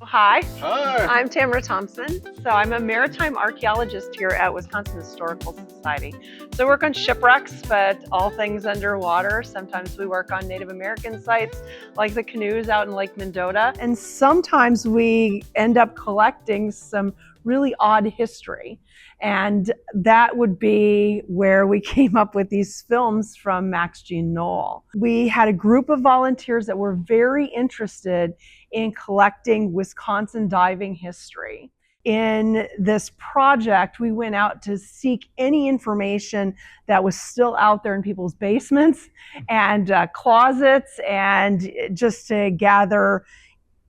Hi. Hi. I'm Tamara Thomsen. So I'm a maritime archaeologist here at Wisconsin Historical Society. So I work on shipwrecks, but all things underwater. Sometimes we work on Native American sites, like the canoes out in Lake Mendota. And sometimes we end up collecting some really odd history. And that would be where we came up with these films from Max Nohl. We had a group of volunteers that were very interested in collecting Wisconsin diving history. In this project, we went out to seek any information that was still out there in people's basements and closets, and just to gather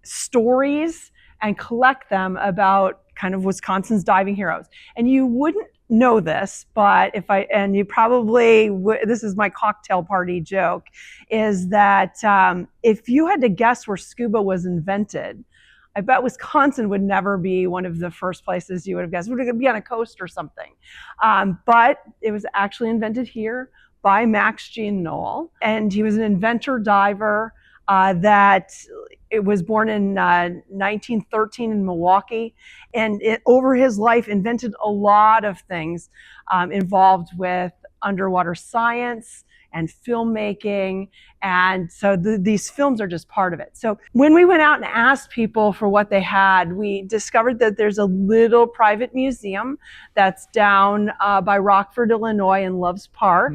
stories and collect them about kind of Wisconsin's diving heroes. And you wouldn't know this, but you probably, this is my cocktail party joke, is that if you had to guess where scuba was invented, I bet Wisconsin would never be one of the first places you would have guessed. It would be on a coast or something. But it was actually invented here by Max Nohl, and he was an inventor diver it was born in 1913 in Milwaukee, and over his life invented a lot of things involved with underwater science and filmmaking. And so these films are just part of it. So when we went out and asked people for what they had, we discovered that there's a little private museum that's down by Rockford, Illinois in Loves Park,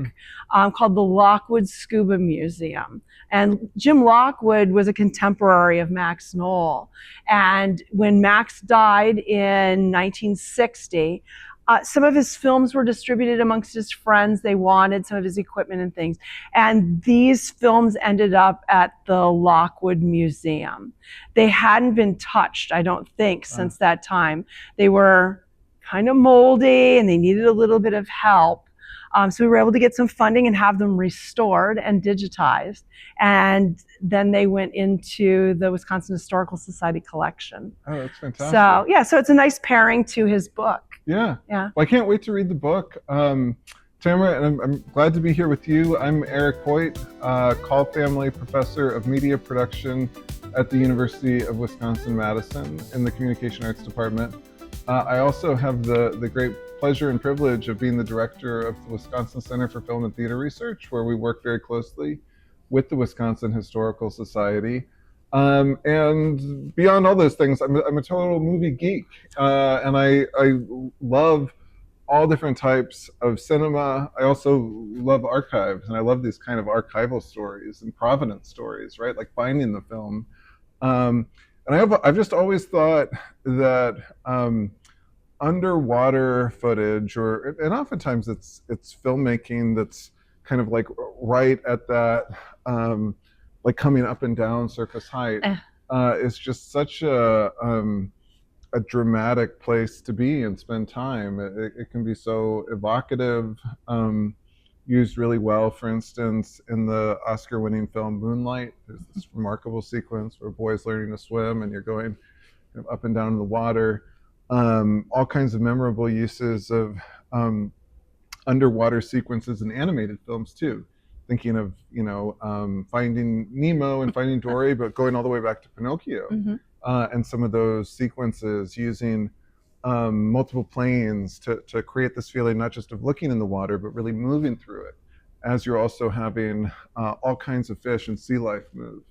called the Lockwood Scuba Museum. And Jim Lockwood was a contemporary of Max Nohl. And when Max died in 1960, some of his films were distributed amongst his friends. They wanted some of his equipment and things. And these films ended up at the Lockwood Museum. They hadn't been touched, I don't think, since that time. They were kind of moldy and they needed a little bit of help. So we were able to get some funding and have them restored and digitized. And then they went into the Wisconsin Historical Society collection. Oh, that's fantastic. So it's a nice pairing to his book. Yeah. Well, I can't wait to read the book. Tamara, and I'm glad to be here with you. I'm Eric Hoyt, Call Family Professor of Media Production at the University of Wisconsin-Madison in the Communication Arts Department. I also have the great pleasure and privilege of being the director of the Wisconsin Center for Film and Theater Research, where we work very closely with the Wisconsin Historical Society. And beyond all those things, I'm a total movie geek, and I love all different types of cinema. I also love archives, and I love these kind of archival stories and provenance stories, right? Like finding the film. And I've just always thought that underwater footage, and oftentimes it's filmmaking that's kind of like right at that like coming up and down surface height, is just such a dramatic place to be and spend time. It can be so evocative, used really well. For instance, in the Oscar-winning film Moonlight, there's this remarkable sequence where a boy's learning to swim and you're going up and down in the water. All kinds of memorable uses of underwater sequences in animated films too. Thinking of, Finding Nemo and Finding Dory, but going all the way back to Pinocchio. And some of those sequences using multiple planes to create this feeling, not just of looking in the water, but really moving through it, as you're also having all kinds of fish and sea life move.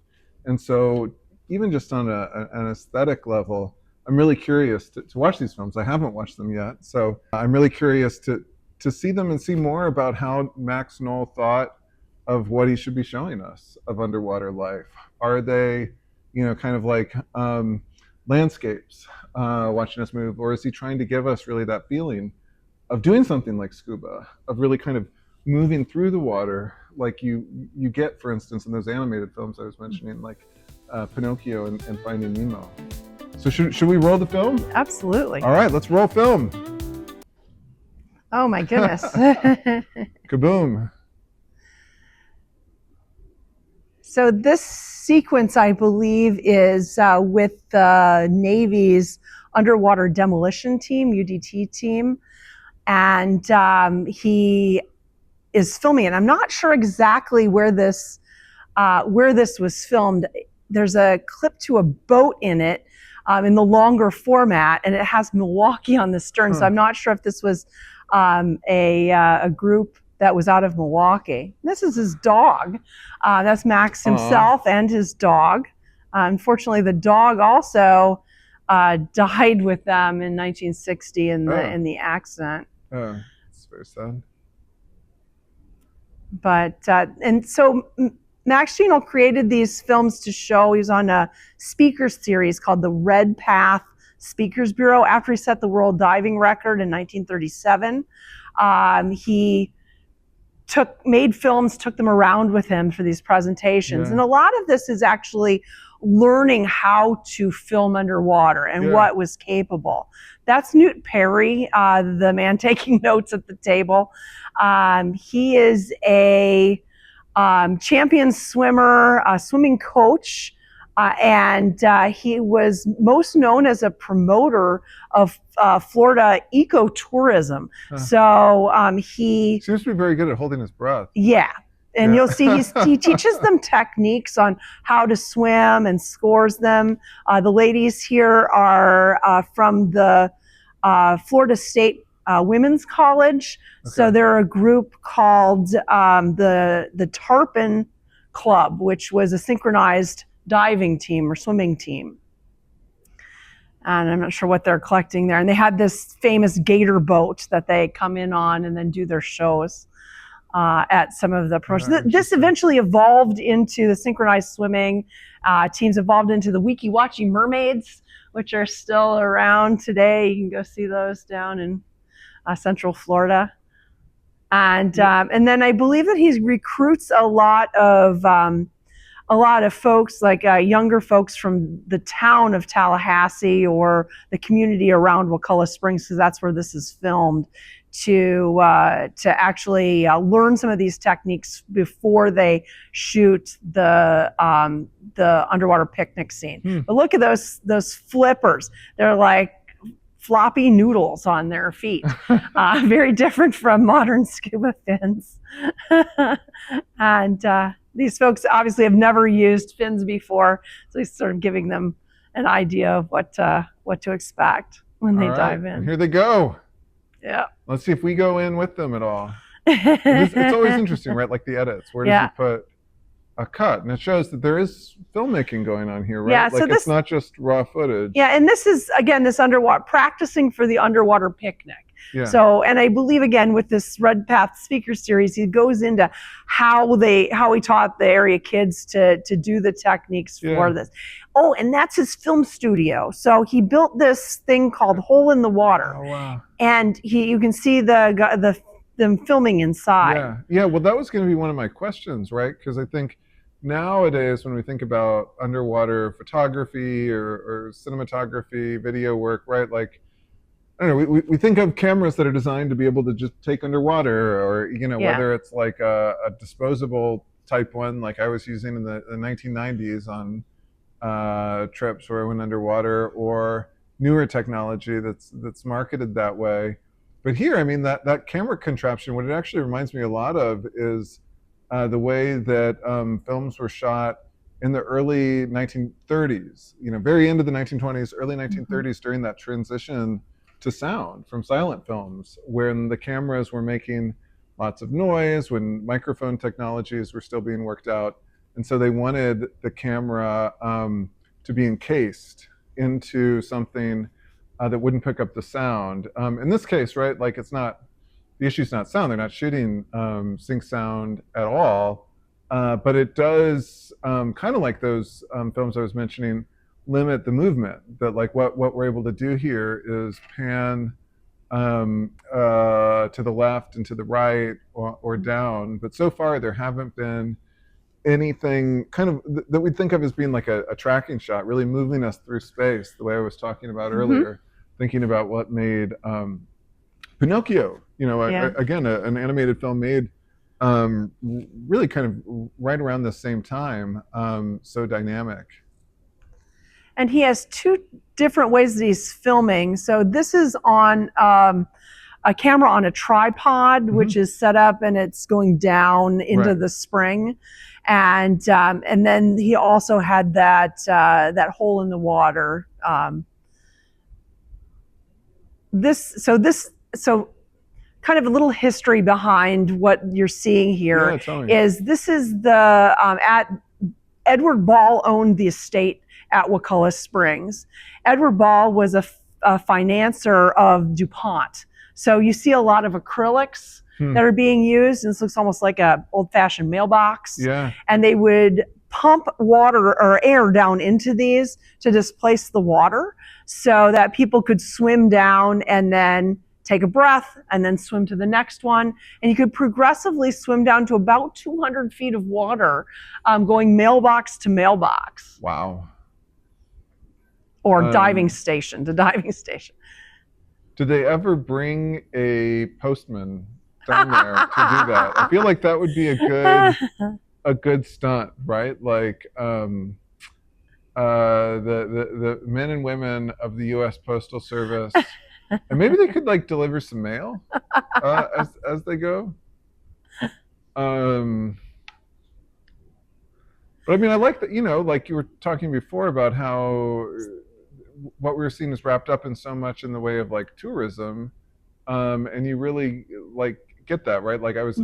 And so even just on an aesthetic level, I'm really curious to watch these films. I haven't watched them yet. So I'm really curious to see them and see more about how Max Nohl thought of what he should be showing us of underwater life. Are they, kind of like landscapes watching us move, or is he trying to give us really that feeling of doing something like scuba, of really kind of moving through the water, like you get, for instance, in those animated films I was mentioning, like Pinocchio and Finding Nemo. So should we roll the film? Absolutely. All right, let's roll film. Oh my goodness. Kaboom. So this sequence, I believe, is with the Navy's underwater demolition team, UDT team, and he is filming it. I'm not sure exactly where this was filmed. There's a clip to a boat in it in the longer format, and it has Milwaukee on the stern. So I'm not sure if this was a group that was out of Milwaukee. This is his dog. That's Max himself and his dog. Unfortunately, the dog also died with them in 1960 in the accident. Oh, it's very sad. But and so Max Nohl created these films to show. He was on a speaker series called the Red Path Speakers Bureau after he set the world diving record in 1937. He made films, took them around with him for these presentations. And a lot of this is actually learning how to film underwater and what was capable. That's Newt Perry, the man taking notes at the table. He is a champion swimmer, a swimming coach, and he was most known as a promoter of Florida ecotourism. So he seems to be very good at holding his breath. Yeah. And you'll see he teaches them techniques on how to swim and scores them. The ladies here are from the Florida State Women's College. So they're a group called the Tarpon Club, which was a synchronized diving team or swimming team. And I'm not sure what they're collecting there. And they had this famous gator boat that they come in on and then do their shows at some of the promotions. This eventually evolved into the synchronized swimming. Teams evolved into the Weeki Wachee mermaids, which are still around today. You can go see those down in Central Florida. And then I believe that he recruits a lot of folks, like younger folks from the town of Tallahassee or the community around Wakulla Springs, because that's where this is filmed, to actually learn some of these techniques before they shoot the underwater picnic scene. But look at those flippers. They're like floppy noodles on their feet. Very different from modern scuba fins. And these folks obviously have never used fins before, so he's sort of giving them an idea of what to expect when they dive in. And here they go. Yeah. Let's see if we go in with them at all. It's always interesting, right? Like the edits. Where does he put a cut? And it shows that there is filmmaking going on here, right? Yeah, like so it's not just raw footage. Yeah, and this is, again, this underwater, practicing for the underwater picnic. Yeah. So, and I believe, again, with this Red Path speaker series, he goes into how he taught the area kids to do the techniques for this. Oh, and that's his film studio. So he built this thing called Hole in the Water. Oh, wow. And you can see them filming inside. Yeah. Well, that was going to be one of my questions, right? Because I think nowadays, when we think about underwater photography or cinematography, video work, right? Like, I don't know, we think of cameras that are designed to be able to just take underwater, or, whether it's like a disposable type one, like I was using in the 1990s on trips where I went underwater, or newer technology that's marketed that way. But here, I mean, that camera contraption, what it actually reminds me a lot of is the way that films were shot in the early 1930s, very end of the 1920s, early 1930s, during that transition to sound from silent films, when the cameras were making lots of noise, when microphone technologies were still being worked out. And so they wanted the camera to be encased into something that wouldn't pick up the sound. In this case, right, like the issue's not sound. They're not shooting sync sound at all, but it does, kind of like those films I was mentioning, limit the movement. That like what we're able to do here is pan to the left and to the right or down. But so far there haven't been anything kind of that we'd think of as being like a tracking shot, really moving us through space, the way I was talking about earlier, thinking about what made Pinocchio, again, an animated film made really kind of right around the same time, so dynamic. And he has two different ways that he's filming. So this is on a camera on a tripod, which is set up and it's going down into the spring. And then he also had that hole in the water. So kind of a little history behind what you're seeing here is this is the Edward Ball owned the estate at Wakulla Springs. Edward Ball was a financier of DuPont. So you see a lot of acrylics that are being used, and this looks almost like a old-fashioned mailbox. Yeah. And they would pump water or air down into these to displace the water so that people could swim down and then take a breath and then swim to the next one. And you could progressively swim down to about 200 feet of water, going mailbox to mailbox. Wow. Or diving station to diving station. Did they ever bring a postman down there to do that? I feel like that would be a good stunt, right? Like the men and women of the U.S. Postal Service, and maybe they could like deliver some mail as they go. But I mean, I like that, like you were talking before about how what we were seeing is wrapped up in so much in the way of like tourism, and you really like get that, right? Like I was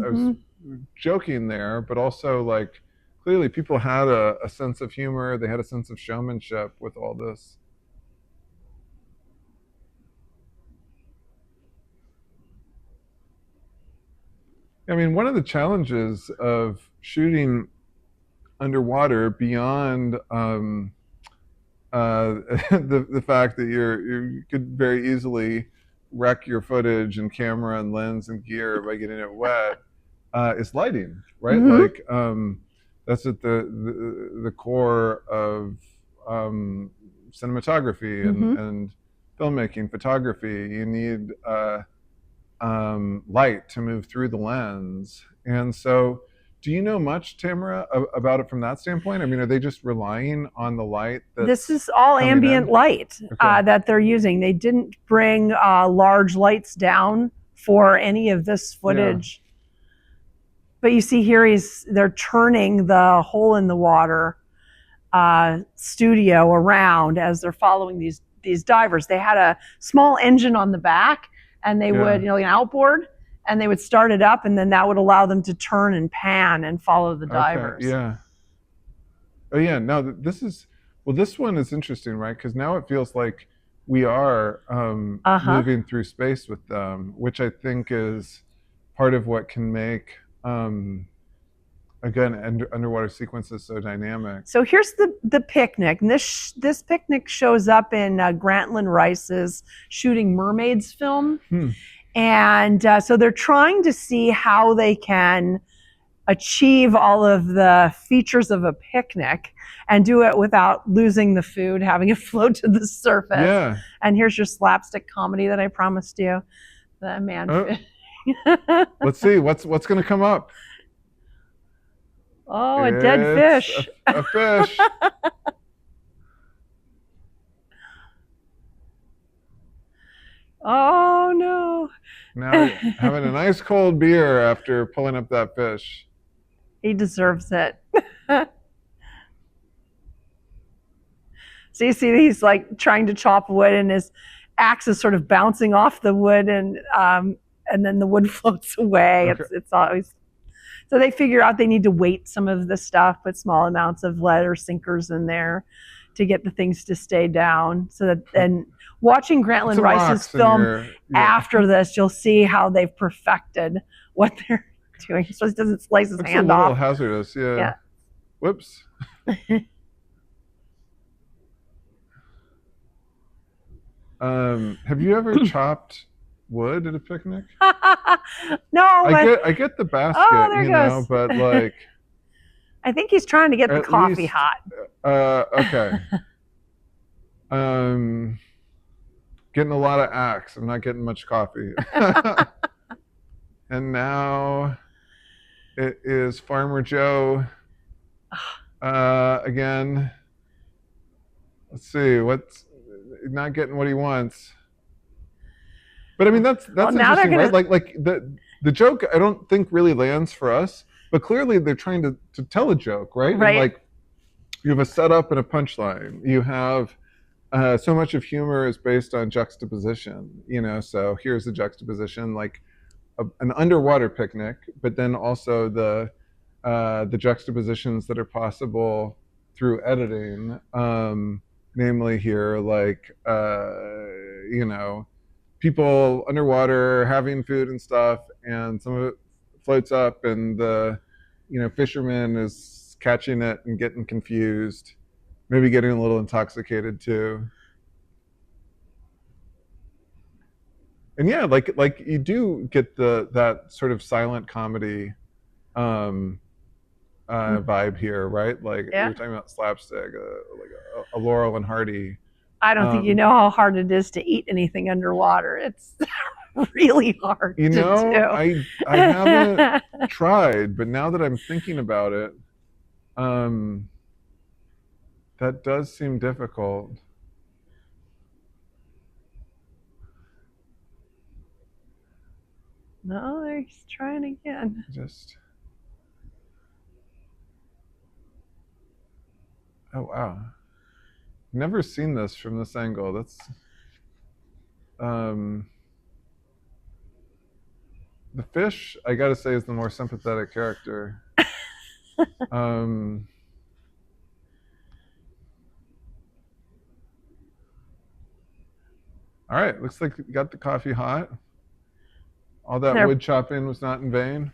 joking there, but also like clearly people had a sense of humor. They had a sense of showmanship with all this. I mean, one of the challenges of shooting underwater beyond the fact that you could very easily wreck your footage and camera and lens and gear by getting it wet is lighting, right? Like that's at the core of cinematography and filmmaking, photography. You need light to move through the lens. And so do you know much, Tamara, about it from that standpoint? I mean, are they just relying on the light? This is all ambient light that they're using. They didn't bring large lights down for any of this footage. Yeah. But you see here, they're turning the hole in the water studio around as they're following these divers. They had a small engine on the back, and they would, an outboard, and they would start it up, and then that would allow them to turn and pan and follow the divers. Yeah. Oh yeah. No, this one is interesting, right? Because now it feels like we are moving through space with them, which I think is part of what can make again underwater sequences so dynamic. So here's the picnic, and this picnic shows up in Grantland Rice's Shooting Mermaids film. And so they're trying to see how they can achieve all of the features of a picnic and do it without losing the food, having it float to the surface. Yeah. And here's your slapstick comedy that I promised you. The man. Let's see what's going to come up. Oh, a dead fish. A fish. Oh no. Now having a nice cold beer after pulling up that fish. He deserves it. So you see he's like trying to chop wood, and his axe is sort of bouncing off the wood, and then the wood floats away. Okay. It's always, so they figure out they need to weight some of the stuff, put small amounts of lead or sinkers in there to get the things to stay down. So that then watching Grantland Rice's film after this, you'll see how they've perfected what they're doing. So it doesn't slice his hand off. It's a little hazardous, yeah. Whoops. Have you ever chopped wood at a picnic? No. I get the basket, but like. I think he's trying to get the coffee hot. Okay. Getting a lot of axe. I'm not getting much coffee. And now it is Farmer Joe again. Let's see, what's not getting what he wants. But I mean, that's Well, now they're interesting, gonna- right? Like the joke, I don't think really lands for us, but clearly they're trying to tell a joke, right? Right. And like, you have a setup and a punchline. You have so much of humor is based on juxtaposition, you know. So here's the juxtaposition, like an underwater picnic, but then also the juxtapositions that are possible through editing, namely here, like you know, people underwater having food and stuff, and some of it floats up, and the fisherman is catching it and getting confused, maybe getting a little intoxicated too. And yeah, like you do get that sort of silent comedy um vibe here, right? Like Yeah. you're talking about slapstick, like a Laurel and Hardy. I don't think you know how hard it is to eat anything underwater. It's really hard You to know, do. I haven't tried, but now that I'm thinking about it, that does seem difficult. No, they're just trying again. Just oh wow, never seen this from this angle. That's the fish, I gotta say, is the more sympathetic character. um all right, looks like you got the coffee hot. All that wood chopping was not in vain.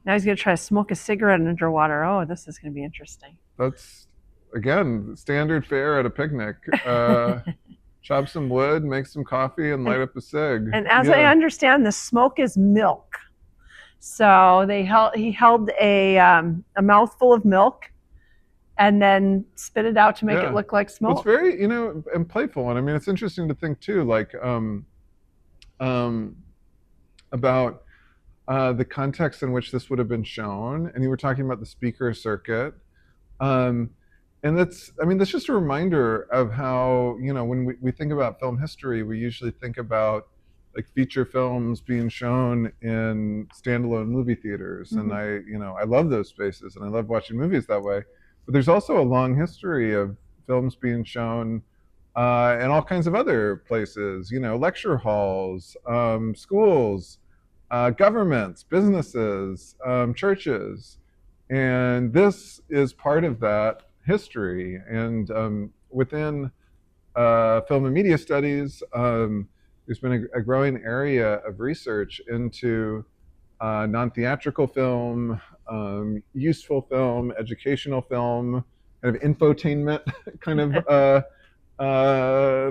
Now he's going to try to smoke a cigarette underwater. Oh, this is going to be interesting. That's, again, standard fare at a picnic. Chop some wood, make some coffee, and light up a cig. And as I understand, the smoke is milk. So he held a mouthful of milk and then spit it out to make it look like smoke. Well, it's very, and playful. And I mean, it's interesting to think too, like, about the context in which this would have been shown. And you were talking about the speaker circuit. And that's just a reminder of how, when we think about film history, we usually think about like feature films being shown in standalone movie theaters. Mm-hmm. And I love those spaces and I love watching movies that way. But there's also a long history of films being shown in all kinds of other places, lecture halls, schools, governments, businesses, churches. And this is part of that history. And within film and media studies, there's been a growing area of research into non-theatrical film, useful film, educational film, kind of infotainment kind of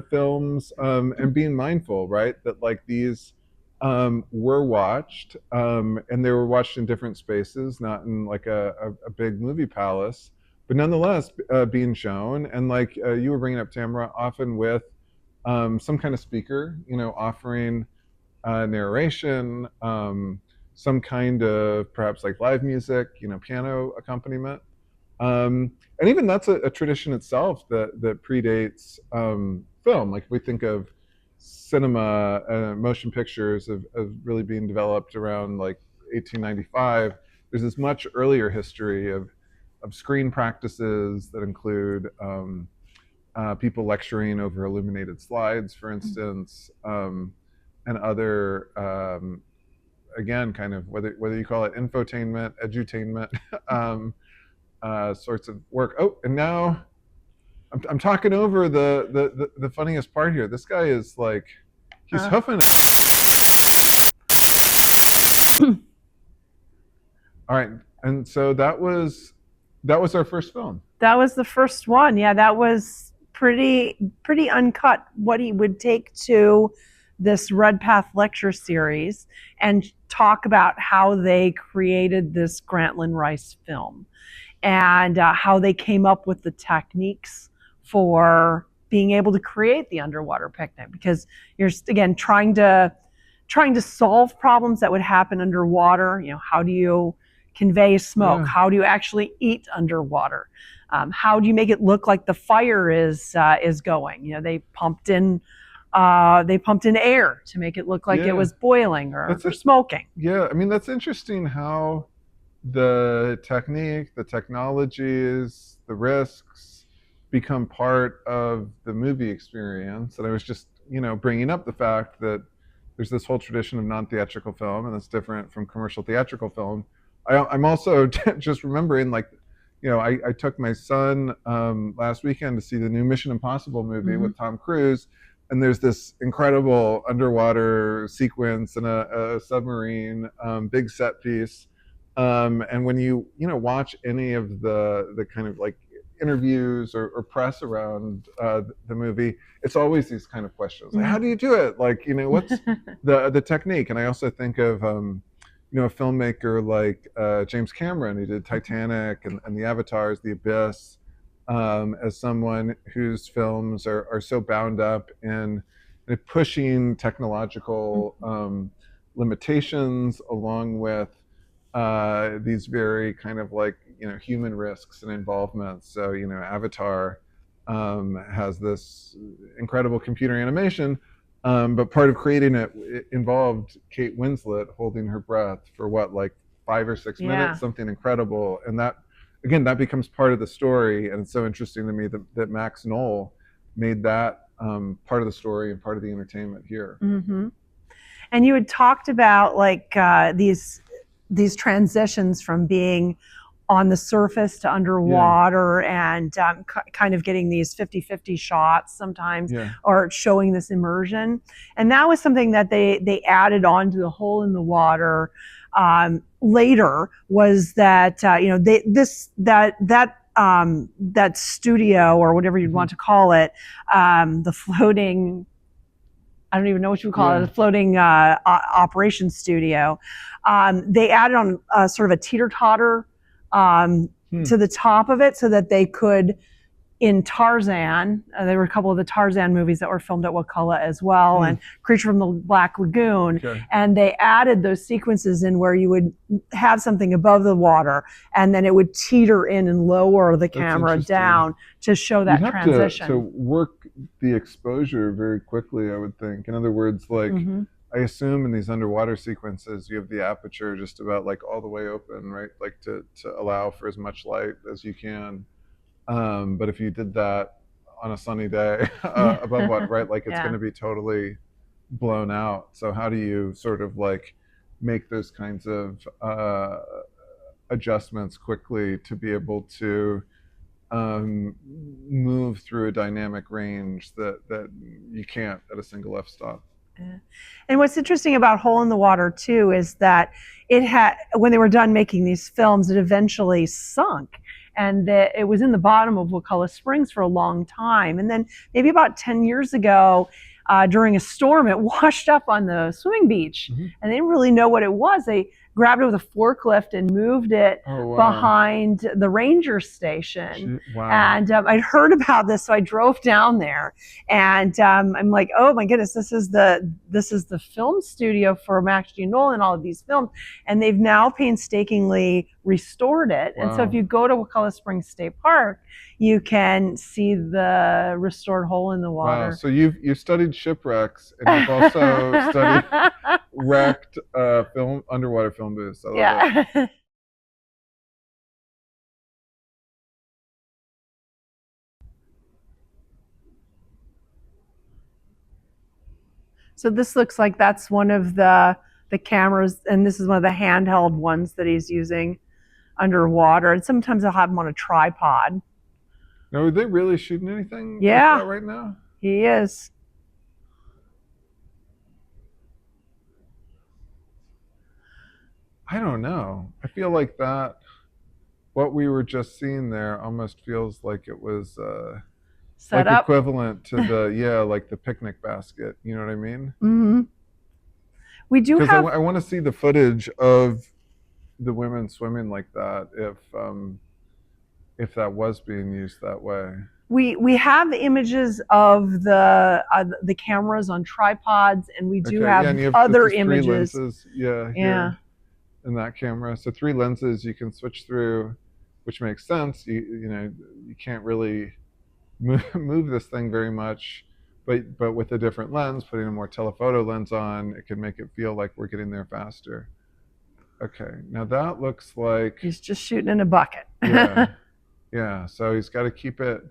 films, and being mindful, right, that like these were watched, and they were watched in different spaces, not in like a big movie palace, but nonetheless being shown. And like you were bringing up, Tamara, often with some kind of speaker, offering narration, some kind of perhaps like live music, piano accompaniment. And even that's a tradition itself that predates film. Like if we think of cinema, motion pictures of really being developed around like 1895, there's this much earlier history of screen practices that include people lecturing over illuminated slides, for instance, and other, again, kind of whether you call it infotainment, edutainment, sorts of work. Oh, and now I'm talking over the funniest part here. This guy is like, he's hoofing it. All right, and so that was our first film. That was the first one. Yeah, that was pretty uncut. What he would take to this Red Path lecture series and talk about how they created this Grantland Rice film and how they came up with the techniques for being able to create the underwater picnic, because you're again trying to solve problems that would happen underwater. How do you convey smoke? Yeah. How do you actually eat underwater? How do you make it look like the fire is going? They pumped in they pumped in air to make it look like it was boiling or smoking. Yeah, I mean, that's interesting how the technique, the technologies, the risks become part of the movie experience. And I was just, bringing up the fact that there's this whole tradition of non-theatrical film, and that's different from commercial theatrical film. I'm also just remembering, like, I took my son last weekend to see the new Mission Impossible movie with Tom Cruise, and there's this incredible underwater sequence in a submarine, big set piece. And when you watch any of the kind of like interviews or press around the movie, it's always these kind of questions like, how do you do it? Like, what's the technique? And I also think of a filmmaker like James Cameron, who did Titanic and the Avatars, The Abyss, as someone whose films are so bound up in pushing technological limitations along with these very kind of like human risks and involvements. So Avatar has this incredible computer animation, but part of creating it involved Kate Winslet holding her breath for like 5 or 6 minutes, something incredible. And that, again, that becomes part of the story. And it's so interesting to me that Max Nohl made that part of the story and part of the entertainment here. And you had talked about like these transitions from being on the surface to underwater, and kind of getting these 50-50 shots sometimes, or showing this immersion. And that was something that they added on to the Hole in the Water later, was that that studio, or whatever you'd want to call it, the floating, I don't even know what you would call it, a floating operations studio. They added on sort of a teeter-totter to the top of it, so that they could, in Tarzan, there were a couple of the Tarzan movies that were filmed at Wakulla as well, and Creature from the Black Lagoon, and they added those sequences in where you would have something above the water, and then it would teeter in and lower the camera down to show that transition. To work the exposure very quickly, I would think. In other words, like, I assume in these underwater sequences, you have the aperture just about like all the way open, right? Like to allow for as much light as you can. But if you did that on a sunny day above what, right? Like it's going to be totally blown out. So how do you sort of like make those kinds of adjustments quickly to be able to move through a dynamic range that you can't at a single f-stop? And what's interesting about Hole in the Water too is that it had, when they were done making these films, it eventually sunk, and it was in the bottom of Wakulla Springs for a long time. And then maybe about 10 years ago, during a storm, it washed up on the swimming beach, and they didn't really know what it was. They grabbed it with a forklift and moved it behind the ranger station. And I'd heard about this, so I drove down there, and I'm like, oh my goodness, this is the film studio for Max Nohl and all of these films, and they've now painstakingly restored it. And so if you go to Wakulla Springs State Park, you can see the restored Hole in the Water. Wow! So you've studied shipwrecks, and you've also studied wrecked underwater film booths. I love it. So this looks like that's one of the cameras, and this is one of the handheld ones that he's using underwater. And sometimes they'll have them on a tripod. Now, are they really shooting anything like that right now? He is. I don't know. I feel like that, what we were just seeing there almost feels like it was set like up, equivalent to the like the picnic basket. You know what I mean? We do have. Because I want to see the footage of the women swimming like that, if that was being used that way. We have images of the cameras on tripods, and we do have other images. 3 lenses, here in that camera. So 3 lenses you can switch through, which makes sense. You can't really move this thing very much but with a different lens, putting a more telephoto lens on, it can make it feel like we're getting there faster. Okay, now that looks like He's just shooting in a bucket. yeah, yeah. So he's got to keep it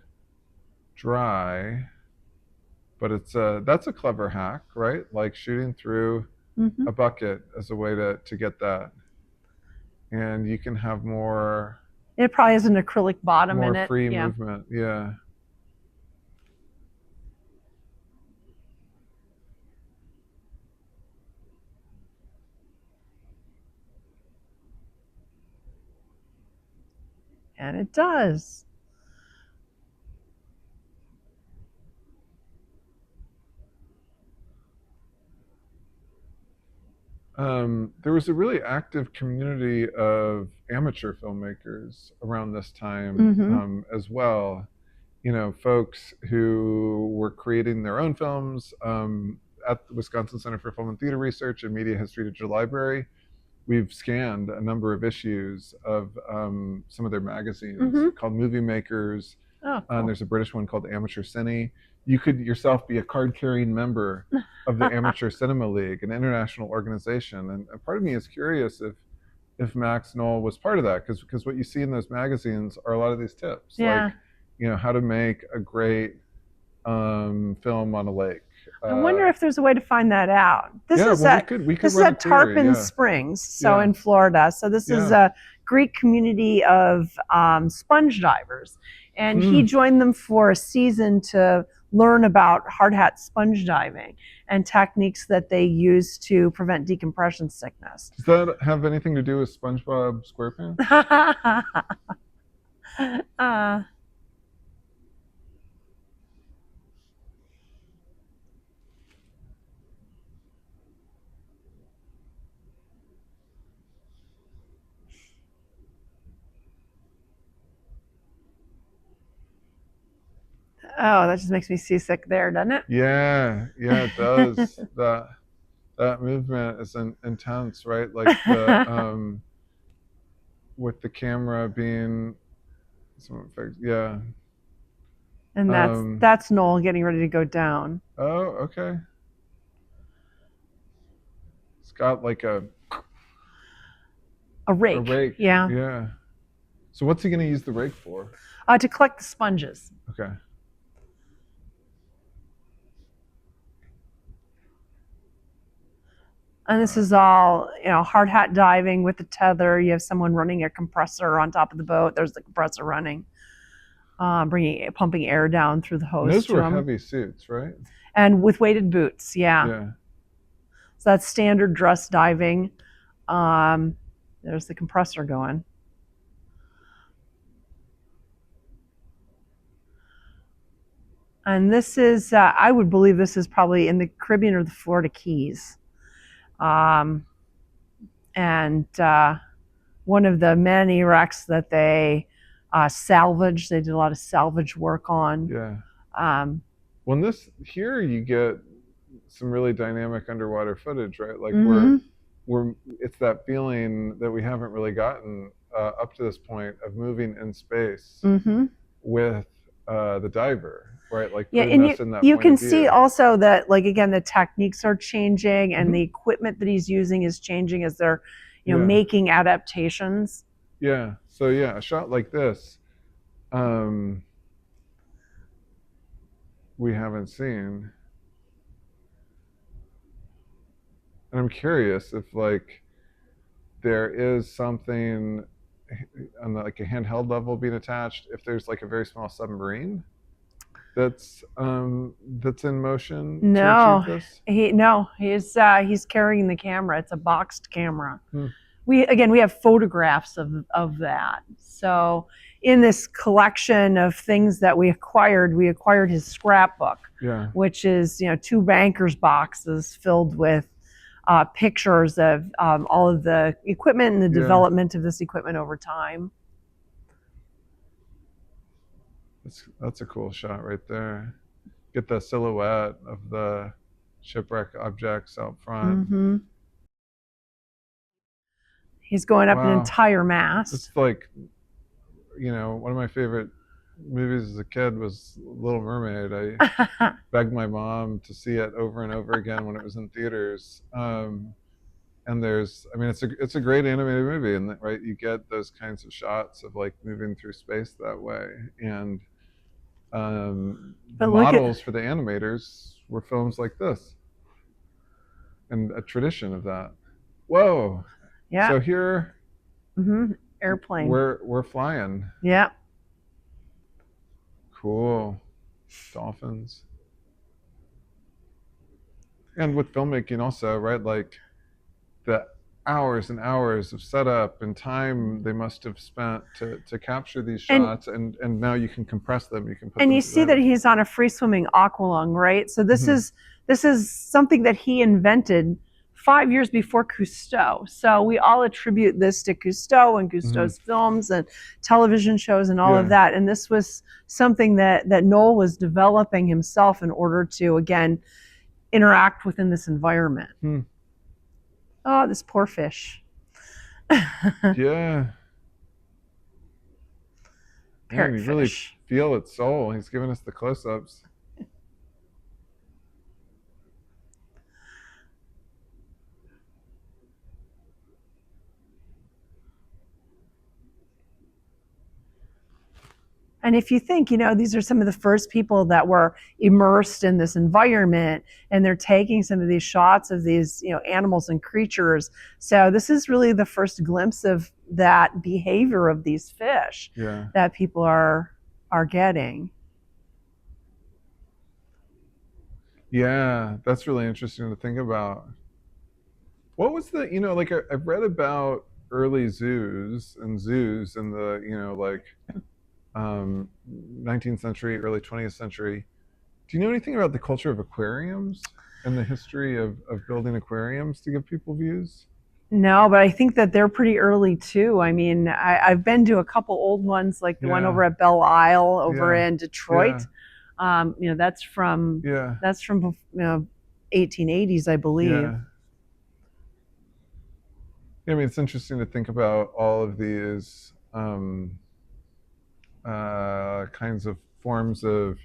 dry, but that's a clever hack, right? Like shooting through a bucket as a way to get that, and you can have more. It probably has an acrylic bottom more in it. free Yeah. movement. Yeah. And it does. There was a really active community of amateur filmmakers around this time as well. You know, folks who were creating their own films at the Wisconsin Center for Film and Theater Research and Media History Digital Library. We've scanned a number of issues of some of their magazines called Movie Makers. Oh, cool. And there's a British one called Amateur Cine. You could yourself be a card-carrying member of the Amateur Cinema League, an international organization. And part of me is curious if Max Nohl was part of that, because what you see in those magazines are a lot of these tips, Yeah. like how to make a great film on a lake. I wonder if there's a way to find that out. This is at Tarpon Springs, so in Florida. So this is a Greek community of sponge divers, and he joined them for a season to learn about hard hat sponge diving and techniques that they use to prevent decompression sickness. Does that have anything to do with SpongeBob SquarePants? Oh, that just makes me seasick there, doesn't it? Yeah, it does. that movement is intense, right? Like the with the camera being yeah. And that's Nohl getting ready to go down. Oh, okay. It's got like a rake. A rake. Yeah. Yeah. So what's he going to use the rake for? To collect the sponges. Okay. And this is all, hard hat diving with the tether. You have someone running a compressor on top of the boat. There's the compressor running, pumping air down through the hose. And those were heavy suits, right? And with weighted boots, yeah. Yeah. So that's standard dress diving. There's the compressor going. And this is, I would believe this is probably in the Caribbean or the Florida Keys. And one of the many wrecks that they salvaged. They did a lot of salvage work on. Yeah. Well, here you get some really dynamic underwater footage, right? Like it's that feeling that we haven't really gotten up to this point of moving in space with the diver. Right, like and you can see also that, like, again, the techniques are changing and the equipment that he's using is changing as they're, making adaptations. Yeah. So a shot like this, we haven't seen, and I'm curious if there is something on like a handheld level being attached. If there's like a very small submarine that's in motion to achieve this? He's carrying the camera. It's a boxed camera. We have photographs of that. So in this collection of things that we acquired his scrapbook, which is 2 banker's boxes filled with pictures of all of the equipment and the development of this equipment over time. That's a cool shot right there. Get the silhouette of the shipwreck objects out front. He's going up an entire mast. It's like, one of my favorite movies as a kid was Little Mermaid. I begged my mom to see it over and over again when it was in theaters. And I mean, it's a great animated movie, and right, you get those kinds of shots of like moving through space that way, and the models for the animators were films like this, and a tradition of that. Whoa! Yeah. So here, airplane. We're flying. Yeah. Cool. Dolphins. And with filmmaking also, right? Like the hours and hours of setup and time they must have spent to capture these shots, and now you can compress them. You can put. And you see that he's on a free swimming aqualung, right? So this is something that he invented 5 years before Cousteau. So we all attribute this to Cousteau and Cousteau's films and television shows and all of that. And this was something that Nohl was developing himself in order to, again, interact within this environment. Oh, this poor fish. Yeah. Man, you really feel its soul. He's giving us the close-ups. And if you think, these are some of the first people that were immersed in this environment, and they're taking some of these shots of these, animals and creatures. So this is really the first glimpse of that behavior of these fish that people are getting. Yeah, that's really interesting to think about. What was the, like I've read about early zoos and the, 19th century, early 20th century. Do you know anything about the culture of aquariums and the history of building aquariums to give people views? No, but I think that they're pretty early too. I mean, I've been to a couple old ones, like the one over at Belle Isle over in Detroit. That's from 1880s, I believe. Yeah, I mean, it's interesting to think about all of these kinds of forms of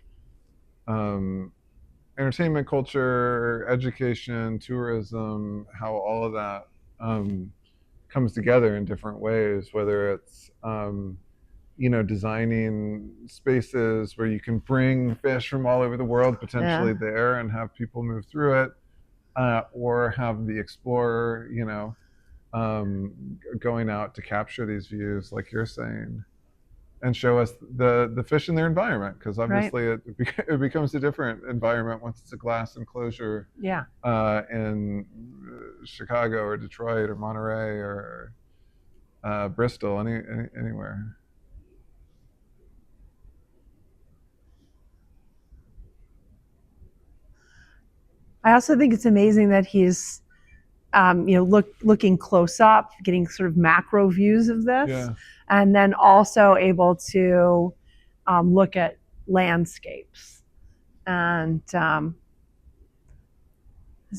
entertainment culture, education, tourism, how all of that comes together in different ways, whether it's designing spaces where you can bring fish from all over the world potentially there and have people move through it, or have the explorer, going out to capture these views, like you're saying, and show us the fish in their environment, because obviously it becomes a different environment once it's a glass enclosure. In Chicago or Detroit or Monterey or Bristol, anywhere. I also think it's amazing that he's looking close up, getting sort of macro views of this, and then also able to look at landscapes. And so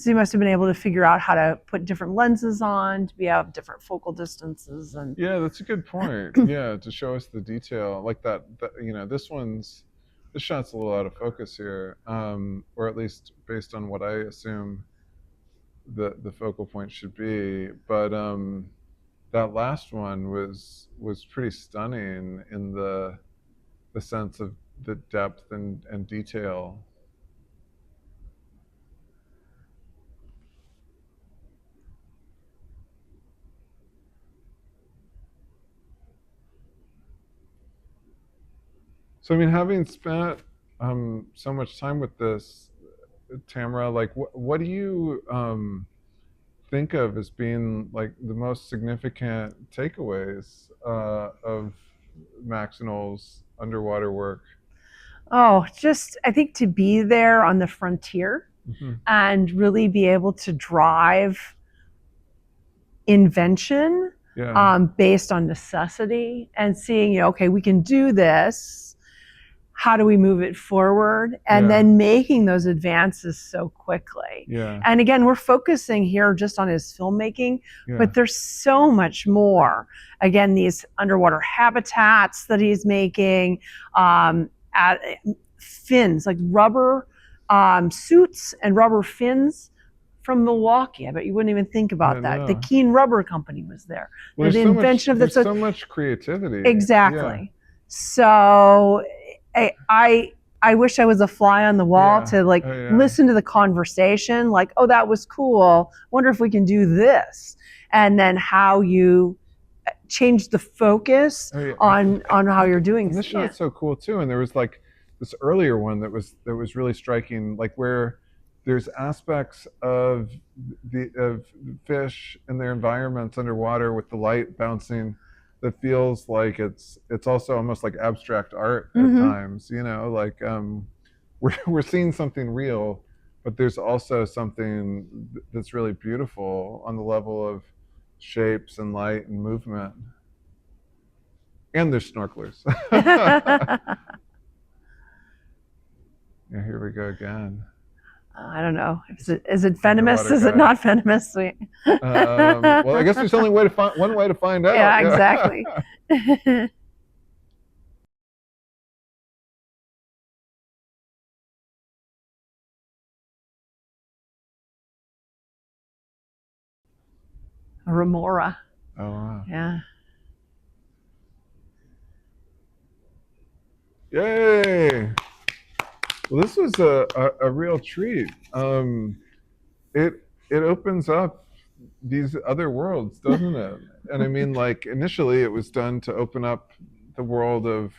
he must have been able to figure out how to put different lenses on to have different focal distances. And that's a good point. To show us the detail like that. This shot's a little out of focus here, or at least based on what I assume the focal point should be. But that last one was pretty stunning in the sense of the depth and detail. So I mean, having spent so much time with this, Tamara, like what do you think of as being like the most significant takeaways of Max Nohl's underwater work? Oh, just I think to be there on the frontier and really be able to drive invention based on necessity, and seeing, okay, we can do this. how do we move it forward, and then making those advances so quickly. And again, we're focusing here just on his filmmaking, but there's so much more. Again, these underwater habitats that he's making, fins, like rubber suits and rubber fins from Milwaukee. I bet you wouldn't even think about that. The Keen Rubber Company was there. Well, the invention of there's so much creativity. Exactly. So I wish I was a fly on the wall to like listen to the conversation, like, oh, that was cool. Wonder if we can do this. And then how you change the focus on how you're doing. And this shot's so cool too. And there was like this earlier one that was really striking, like where there's aspects of fish and their environments underwater with the light bouncing that feels like it's also almost like abstract art at times, you know, like we're seeing something real, but there's also something that's really beautiful on the level of shapes and light and movement. And there's snorkelers. Yeah, here we go again. I don't know. Is it venomous? Is it not venomous? Well, I guess there's only one way to find out. Yeah, exactly. A remora. Oh, wow. Yeah. Yay! Well, this was a real treat. It opens up these other worlds, doesn't it? And I mean, like initially, it was done to open up the world of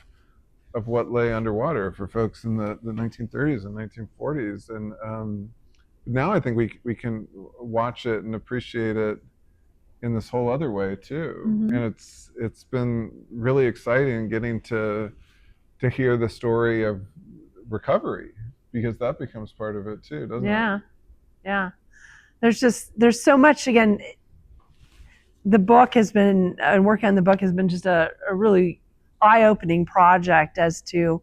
what lay underwater for folks in the 1930s and 1940s, and now I think we can watch it and appreciate it in this whole other way too. And it's been really exciting getting to hear the story of recovery, because that becomes part of it too, doesn't it? Yeah. There's so much. Again, the book has been, working on the book has been just a really eye-opening project as to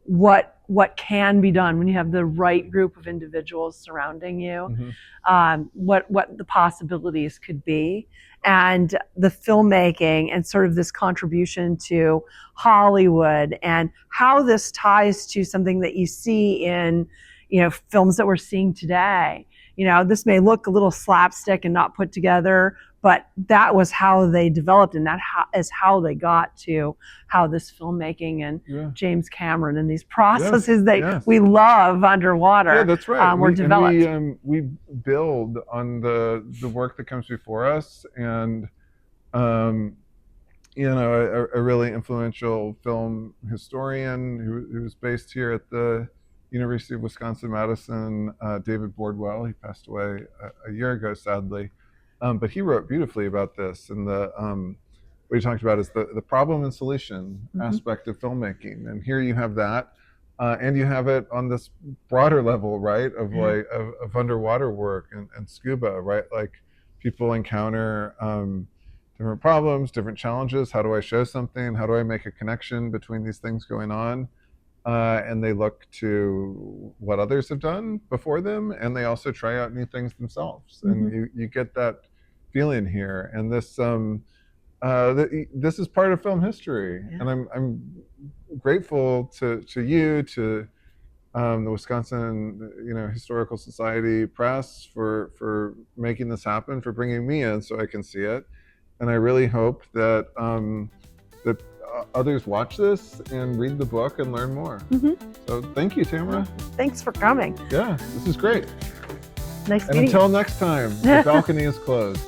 what can be done when you have the right group of individuals surrounding you, what the possibilities could be, and the filmmaking and sort of this contribution to Hollywood, and how this ties to something that you see in, you know, films that we're seeing today. You know, this may look a little slapstick and not put together, but that was how they developed, and that is how they got to how this filmmaking and James Cameron and these processes that we love underwater. Yeah, that's right. Were developed. We build on the work that comes before us, and you know, a really influential film historian who was based here at the University of Wisconsin-Madison, David Bordwell. He passed away a year ago, sadly. But he wrote beautifully about this, and what he talked about is the problem and solution aspect of filmmaking. And here you have that, and you have it on this broader level, right? Of like of underwater work and scuba, right? Like people encounter different problems, different challenges. How do I show something? How do I make a connection between these things going on? And they look to what others have done before them, and they also try out new things themselves. And you get that feeling here. And this this is part of film history, and I'm grateful to you, to the Wisconsin Historical Society Press for making this happen, for bringing me in so I can see it. And I really hope that that others watch this and read the book and learn more. So thank you, Tamara. Thanks for coming. Yeah, this is great. Nice and meeting you. Until next time, the balcony is closed.